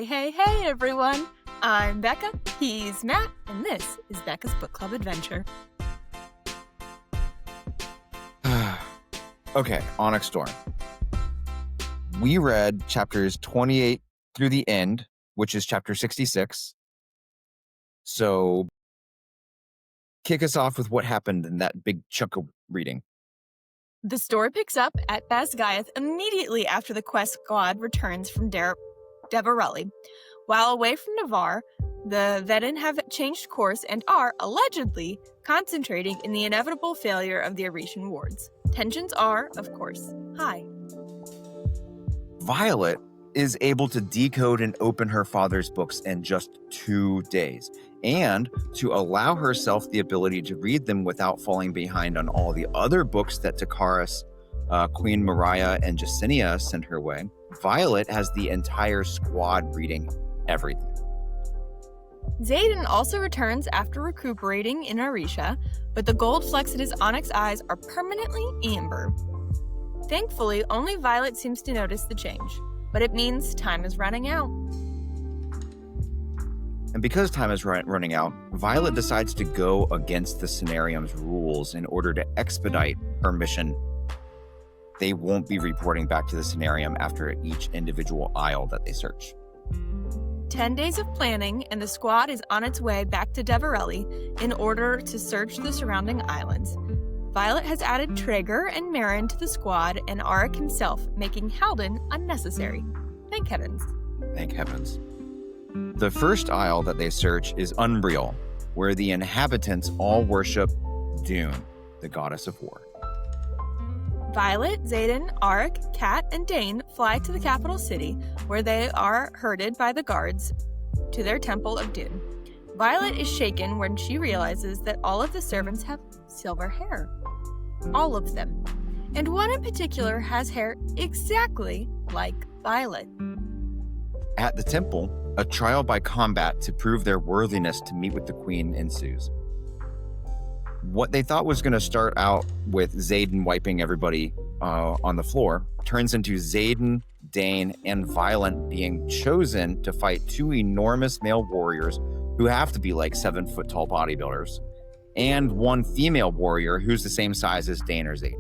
Hey, everyone. I'm Becca, he's Matt, and this is Becca's Book Club Adventure. Okay, Onyx Storm. We read chapters 28 through the end, which is chapter 66. So, kick us off with what happened in that big chunk of reading. The story picks up at Basgiath immediately after the quest squad returns from Devarelli. While away from Navarre, the Vedin have changed course and are, allegedly, concentrating in the inevitable failure of the Aretian wards. Tensions are, of course, high. Violet is able to decode and open her father's books in just 2 days, and to allow herself the ability to read them without falling behind on all the other books that Takaris, Queen Mariah, and Jacinia sent her way. Violet has the entire squad reading everything. Xaden also returns after recuperating in Arisha, but the gold flecks in his onyx eyes are permanently amber. Thankfully, only Violet seems to notice the change, but it means time is running out. And because time is running out, Violet decides to go against the Cenarium's rules in order to expedite her mission. They won't be reporting back to the Cenarium after each individual isle that they search. 10 days of planning, and the squad is on its way back to Devarelli in order to search the surrounding islands. Violet has added Traeger and Marin to the squad, and Arik himself, making Halden unnecessary. Thank heavens. Thank heavens. The first isle that they search is Unreal, where the inhabitants all worship Dune, the goddess of war. Violet, Xaden, Arik, Kat, and Dane fly to the capital city, where they are herded by the guards to their temple of Dune. Violet is shaken when she realizes that all of the servants have silver hair. All of them. And one in particular has hair exactly like Violet. At the temple, a trial by combat to prove their worthiness to meet with the queen ensues. What they thought was going to start out with Xaden wiping everybody on the floor turns into Xaden, Dane, and Violet being chosen to fight 2 enormous male warriors who have to be like 7-foot tall bodybuilders, and 1 female warrior who's the same size as Dane or Xaden.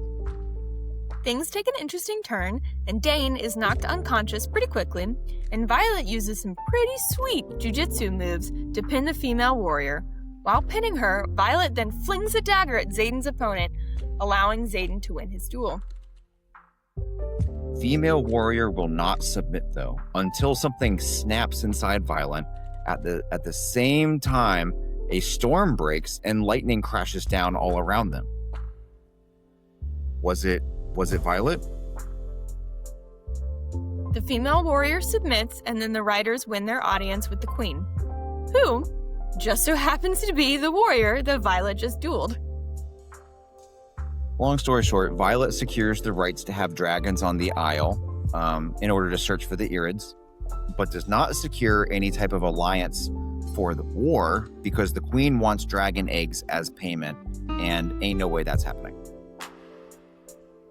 Things take an interesting turn, and Dane is knocked unconscious pretty quickly, and Violet uses some pretty sweet jujitsu moves to pin the female warrior. While pinning her, Violet then flings a dagger at Xaden's opponent, allowing Xaden to win his duel. Female warrior will not submit, though, until something snaps inside Violet. At the same time, a storm breaks and lightning crashes down all around them. Was it Violet? The female warrior submits, and then the riders win their audience with the queen, who just so happens to be the warrior that Violet just dueled. Long story short, Violet secures the rights to have dragons on the Isle in order to search for the Irids, but does not secure any type of alliance for the war because the queen wants dragon eggs as payment, and ain't no way that's happening.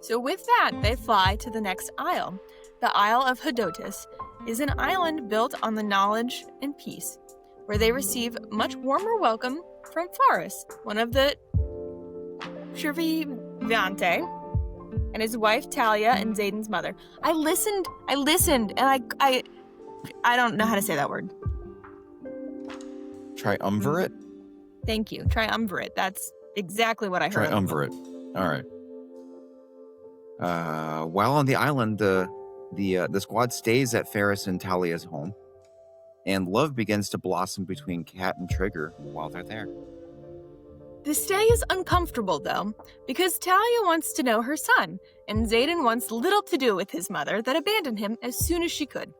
So with that, they fly to the next isle. The Isle of Hedotus is an island built on the knowledge and peace, where they receive much warmer welcome from Faris, one of the Survivante, and his wife Talia and Xaden's mother. I listened, and I don't know how to say that word. Triumvirate? Thank you. Triumvirate. That's exactly what I heard. Triumvirate. All right. While on the island, the squad stays at Faris and Talia's home, and love begins to blossom between Kat and Trigger while they're there. The stay is uncomfortable, though, because Talia wants to know her son, and Xaden wants little to do with his mother that abandoned him as soon as she could.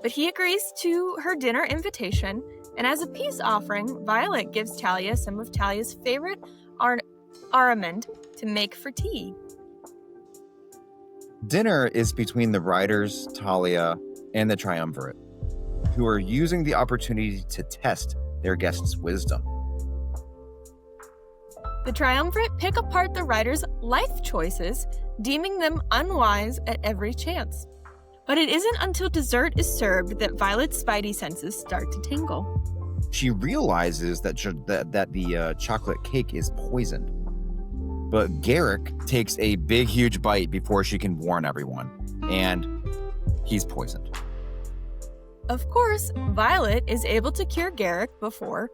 But he agrees to her dinner invitation, and as a peace offering, Violet gives Talia some of Talia's favorite almond to make for tea. Dinner is between the riders, Talia, and the Triumvirate, who are using the opportunity to test their guests' wisdom. The Triumvirate pick apart the riders' life choices, deeming them unwise at every chance. But it isn't until dessert is served that Violet's spidey senses start to tingle. She realizes that the chocolate cake is poisoned. But Garrick takes a big, huge bite before she can warn everyone, and he's poisoned. Of course, Violet is able to cure Garrick before...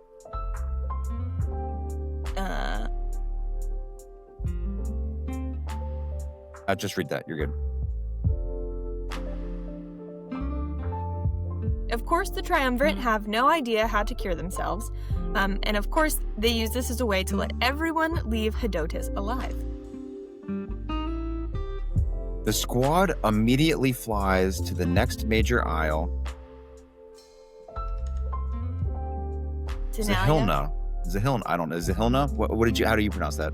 Just read that. You're good. Of course, the Triumvirate have no idea how to cure themselves, and of course, they use this as a way to let everyone leave Hedotus alive. The squad immediately flies to the next major isle, Zahilna. I don't know. Zahilna? How do you pronounce that?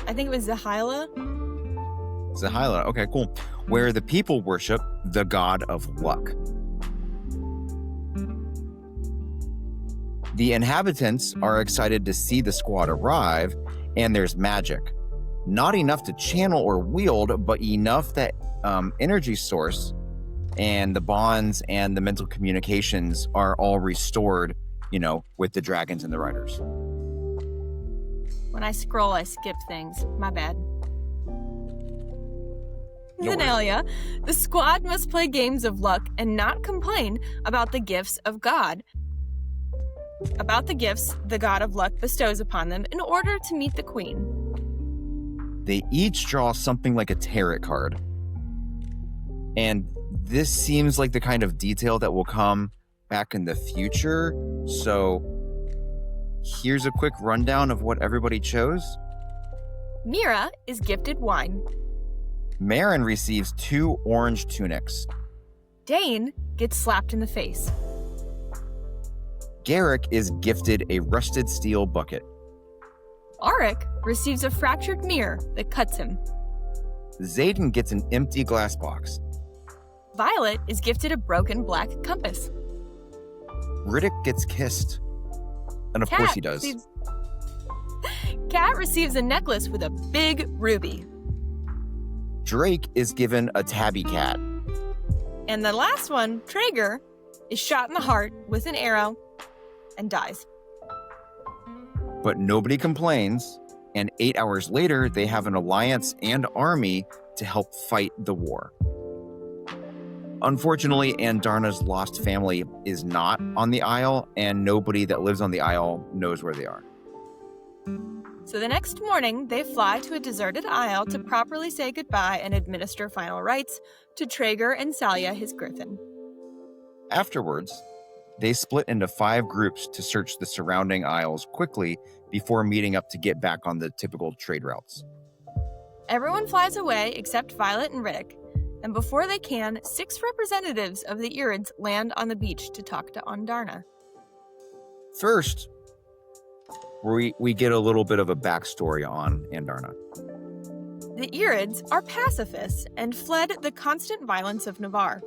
I think it was Zahila. Zahila, okay, cool. Where the people worship the god of luck. The inhabitants are excited to see the squad arrive, and there's magic. Not enough to channel or wield, but enough that energy source and the bonds and the mental communications are all restored, with the dragons and the riders. When I scroll, I skip things. My bad. No Zenalia, the squad must play games of luck and not complain about the gifts of God. About the gifts the god of luck bestows upon them in order to meet the queen. They each draw something like a tarot card. And this seems like the kind of detail that will come back in the future. So here's a quick rundown of what everybody chose. Mira is gifted wine. Marin receives 2 orange tunics. Dane gets slapped in the face. Garrick is gifted a rusted steel bucket. Auric receives a fractured mirror that cuts him. Xaden gets an empty glass box. Violet is gifted a broken black compass. Riddick gets kissed. And of course he does. Cat receives a necklace with a big ruby. Drake is given a tabby cat. And the last one, Traeger, is shot in the heart with an arrow and dies. But nobody complains, and 8 hours later, they have an alliance and army to help fight the war. Unfortunately, Andarna's lost family is not on the Isle, and nobody that lives on the Isle knows where they are. So the next morning, they fly to a deserted isle to properly say goodbye and administer final rites to Traeger and Salia, his griffin. Afterwards, they split into 5 groups to search the surrounding isles quickly before meeting up to get back on the typical trade routes. Everyone flies away except Violet and Riddick, and before they can, 6 representatives of the Irids land on the beach to talk to Andarna. First, we get a little bit of a backstory on Andarna. The Irids are pacifists and fled the constant violence of Navarre.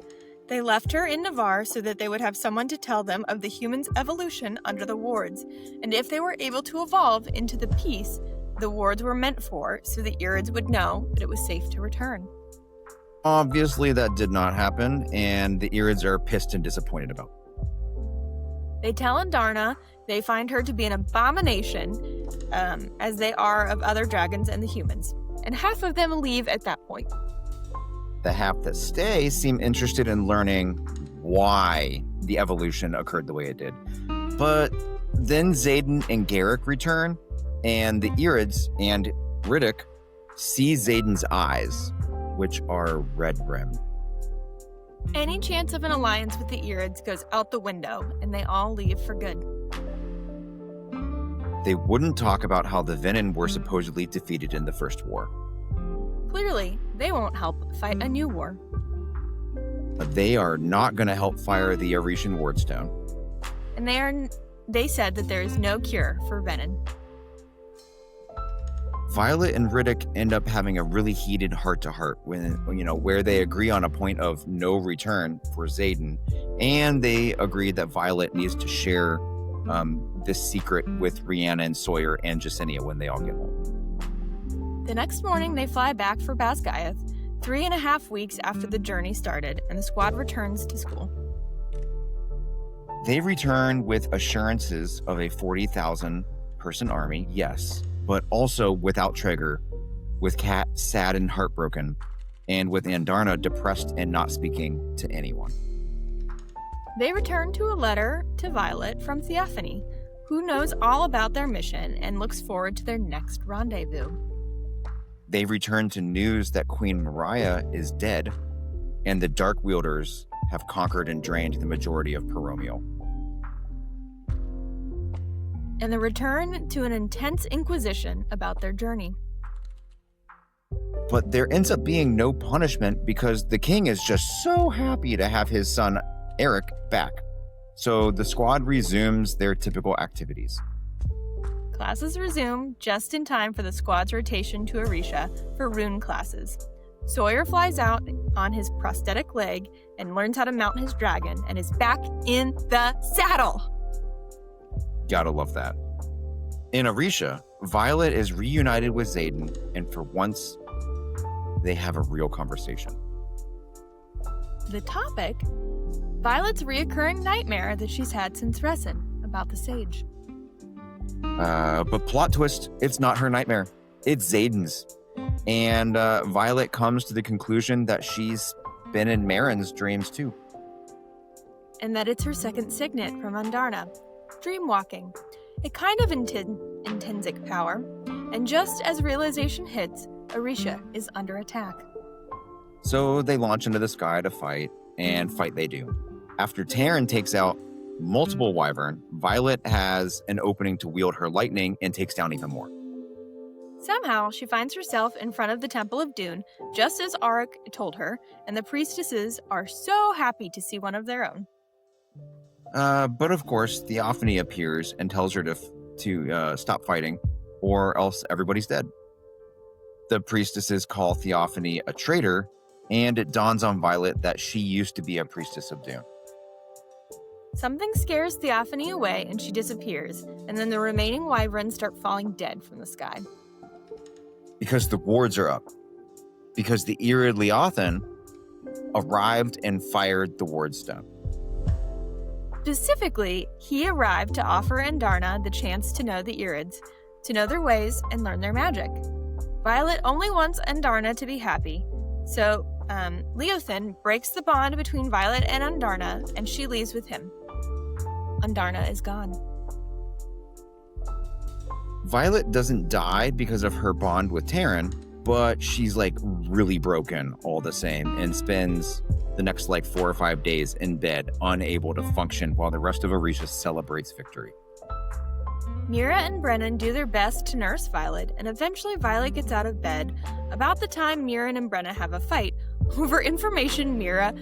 They left her in Navarre so that they would have someone to tell them of the humans' evolution under the wards, and if they were able to evolve into the peace the wards were meant for, so the Irids would know that it was safe to return. Obviously, that did not happen, and the Irids are pissed and disappointed about it. They tell Andarna they find her to be an abomination, as they are of other dragons and the humans, and half of them leave at that point. The half that stay seem interested in learning why the evolution occurred the way it did. But then Xaden and Garrick return, and the Irids and Riddick see Xaden's eyes, which are red rimmed. Any chance of an alliance with the Irids goes out the window, and they all leave for good. They wouldn't talk about how the Venin were supposedly defeated in the first war. Clearly, they won't help fight a new war. They are not going to help fire the Aretian Wardstone. And they said that there is no cure for Venin. Violet and Riddick end up having a really heated heart-to-heart where they agree on a point of no return for Xaden, and they agree that Violet needs to share this secret with Rhianna and Sawyer and Jacinia when they all get home. The next morning, they fly back for Basgiath 3.5 weeks after the journey started, and the squad returns to school. They return with assurances of a 40,000 person army, yes, but also without Trigger, with Kat sad and heartbroken, and with Andarna depressed and not speaking to anyone. They return to a letter to Violet from Theophany, who knows all about their mission and looks forward to their next rendezvous. They return to news that Queen Mariah is dead, and the Dark Wielders have conquered and drained the majority of Peromio. And they return to an intense inquisition about their journey. But there ends up being no punishment because the king is just so happy to have his son Eric back. So the squad resumes their typical activities. Classes resume just in time for the squad's rotation to Orisha for rune classes. Sawyer flies out on his prosthetic leg and learns how to mount his dragon and is back in the saddle. Gotta love that. In Orisha, Violet is reunited with Xaden, and for once, they have a real conversation. The topic? Violet's reoccurring nightmare that she's had since Resin about the sage. But plot twist, it's not her nightmare. It's Xaden's. And Violet comes to the conclusion that she's been in Marin's dreams too. And that it's her second signet from Andarna, dreamwalking, a kind of intrinsic power. And just as realization hits, Orisha is under attack. So they launch into the sky to fight, and fight they do. After Taryn takes out multiple Wyvern, Violet has an opening to wield her lightning and takes down even more. Somehow, she finds herself in front of the Temple of Dune, just as Auric told her, and the priestesses are so happy to see one of their own. But of course, Theophany appears and tells her to stop fighting, or else everybody's dead. The priestesses call Theophany a traitor, and it dawns on Violet that she used to be a priestess of Dune. Something scares Theophany away and she disappears, and then the remaining wyverns start falling dead from the sky. Because the wards are up. Because the Irid Leothan arrived and fired the wardstone. Specifically, he arrived to offer Andarna the chance to know the Irids, to know their ways and learn their magic. Violet only wants Andarna to be happy, so Leothan breaks the bond between Violet and Andarna, and she leaves with him. Andarna is gone. Violet doesn't die because of her bond with Taryn, but she's really broken all the same and spends the next 4 or 5 days in bed, unable to function while the rest of Orisha celebrates victory. Mira and Brennan do their best to nurse Violet, and eventually Violet gets out of bed about the time Mira and Brennan have a fight over information Mira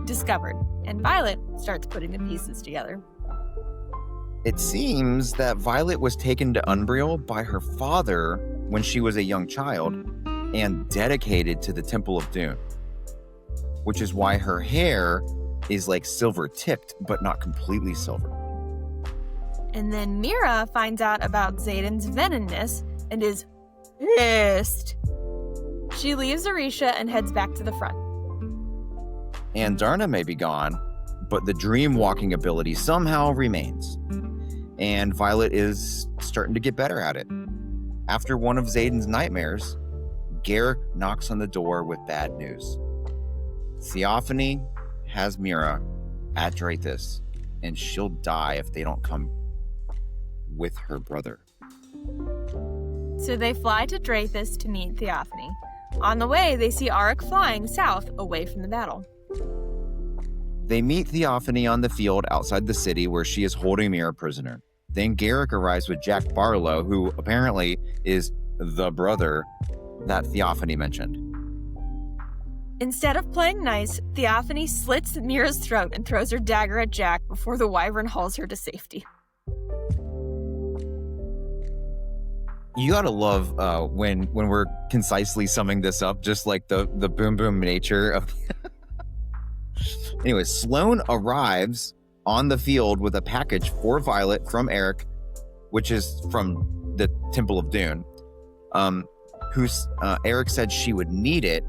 discovered, and Violet starts putting the pieces together. It seems that Violet was taken to Umbriel by her father when she was a young child and dedicated to the Temple of Dune, which is why her hair is silver tipped, but not completely silver. And then Mira finds out about Xaden's venomousness and is pissed. She leaves Orisha and heads back to the front. Andarna may be gone, but the dream walking ability somehow remains. And Violet is starting to get better at it. After one of Xaden's nightmares, Garrick knocks on the door with bad news. Theophany has Mira at Drathis, and she'll die if they don't come with her brother. So they fly to Drathis to meet Theophany. On the way, they see Auric flying south away from the battle. They meet Theophany on the field outside the city where she is holding Mira prisoner. Then Garrick arrives with Jack Barlow, who apparently is the brother that Theophany mentioned. Instead of playing nice, Theophany slits Mira's throat and throws her dagger at Jack before the wyvern hauls her to safety. You gotta love when we're concisely summing this up, just the boom boom nature of. Anyway, Sloane arrives on the field with a package for Violet from Eric, which is from the Temple of Dune. Eric said she would need it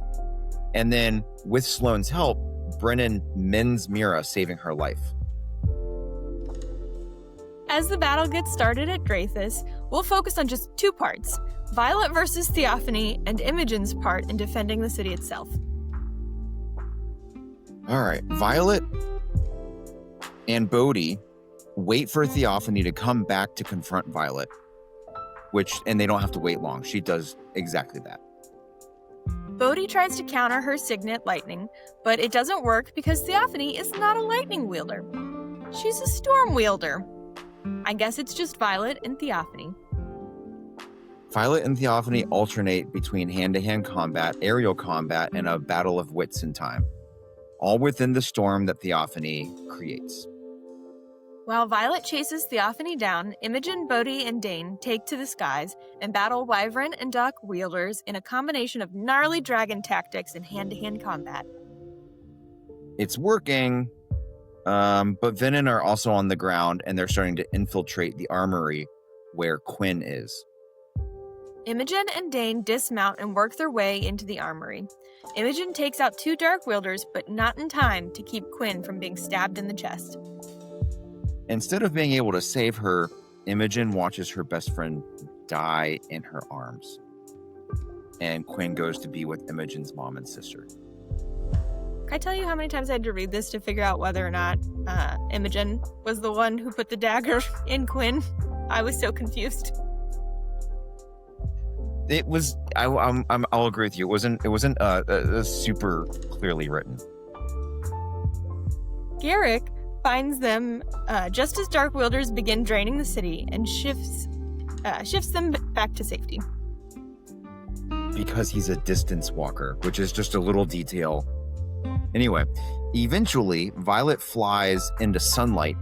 And then, with Sloane's help, Brennan mends Mira, saving her life. As the battle gets started at Dreythus, we'll focus on just two parts: Violet versus Theophany, and Imogen's part in defending the city itself. All right, Violet and Bodhi wait for Theophany to come back to confront Violet, and they don't have to wait long. She does exactly that. Bodhi tries to counter her signet lightning, but it doesn't work because Theophany is not a lightning wielder. She's a storm wielder. I guess it's just Violet and Theophany. Violet and Theophany alternate between hand-to-hand combat, aerial combat, and a battle of wits in time, all within the storm that Theophany creates. While Violet chases Theophany down, Imogen, Bodhi, and Dane take to the skies and battle Wyvern and Duck wielders in a combination of gnarly dragon tactics and hand-to-hand combat. It's working, but Venom are also on the ground, and they're starting to infiltrate the armory where Quinn is. Imogen and Dane dismount and work their way into the armory. Imogen takes out two dark wielders, but not in time to keep Quinn from being stabbed in the chest. Instead of being able to save her, Imogen watches her best friend die in her arms. And Quinn goes to be with Imogen's mom and sister. Can I tell you how many times I had to read this to figure out whether or not Imogen was the one who put the dagger in Quinn? I was so confused. It was. I'll agree with you. It wasn't super clearly written. Garrick finds them just as dark wielders begin draining the city and shifts them back to safety. Because he's a distance walker, which is just a little detail. Anyway, eventually, Violet flies into sunlight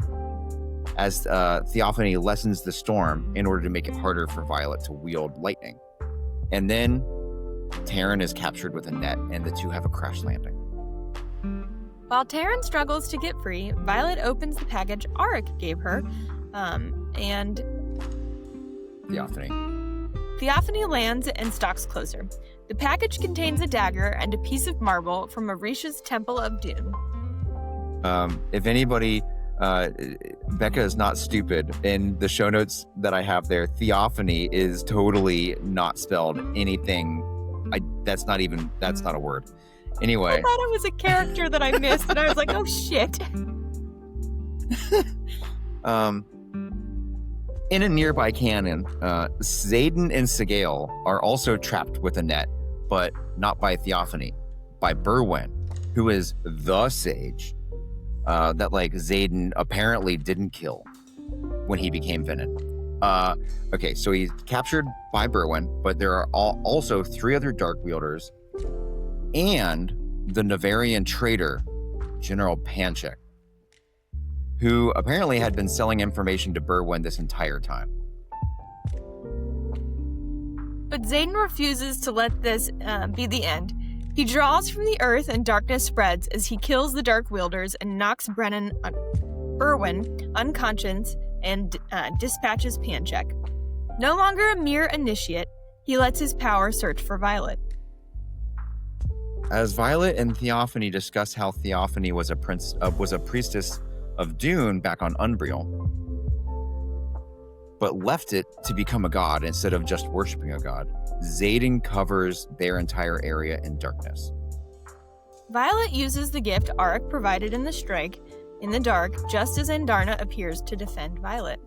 as Theophany lessens the storm in order to make it harder for Violet to wield lightning. And then Taryn is captured with a net, and the two have a crash landing. While Taryn struggles to get free, Violet opens the package Auric gave her, and Theophany lands and stalks closer. The package contains a dagger and a piece of marble from Orisha's Temple of Dune. If anybody, Becca is not stupid. In the show notes that I have there, Theophany is totally not spelled anything. That's not a word. Anyway. I thought it was a character that I missed, and I was like, oh shit. In a nearby canyon, Xaden and Sigale are also trapped with a net, but not by Theophany, by Berwyn, who is the sage that Xaden apparently didn't kill when he became Venom. Okay, so he's captured by Berwyn, but there are also three other dark wielders and the Navarian traitor, General Panchek, who apparently had been selling information to Berwyn this entire time. But Xaden refuses to let this be the end. He draws from the earth and darkness spreads as he kills the dark wielders and knocks Berwyn unconscious and dispatches Panchek. No longer a mere initiate, he lets his power search for Violet. As Violet and Theophany discuss how Theophany was a priestess of Dune back on Umbriel, but left it to become a god instead of just worshiping a god, Xaden covers their entire area in darkness. Violet uses the gift Auric provided in the strike in the dark, just as Andarna appears to defend Violet.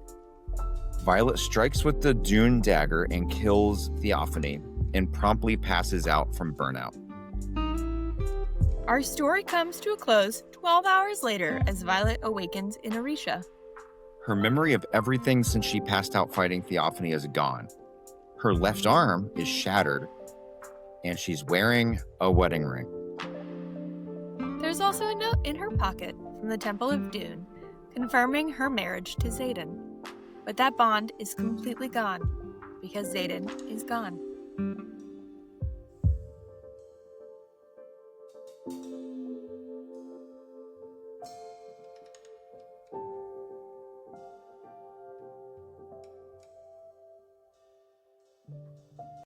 Violet strikes with the Dune dagger and kills Theophany and promptly passes out from burnout. Our story comes to a close 12 hours later as Violet awakens in Orisha. Her memory of everything since she passed out fighting Theophany is gone. Her left arm is shattered, and she's wearing a wedding ring. There's also a note in her pocket from the Temple of Dune, confirming her marriage to Xaden. But that bond is completely gone, because Xaden is gone.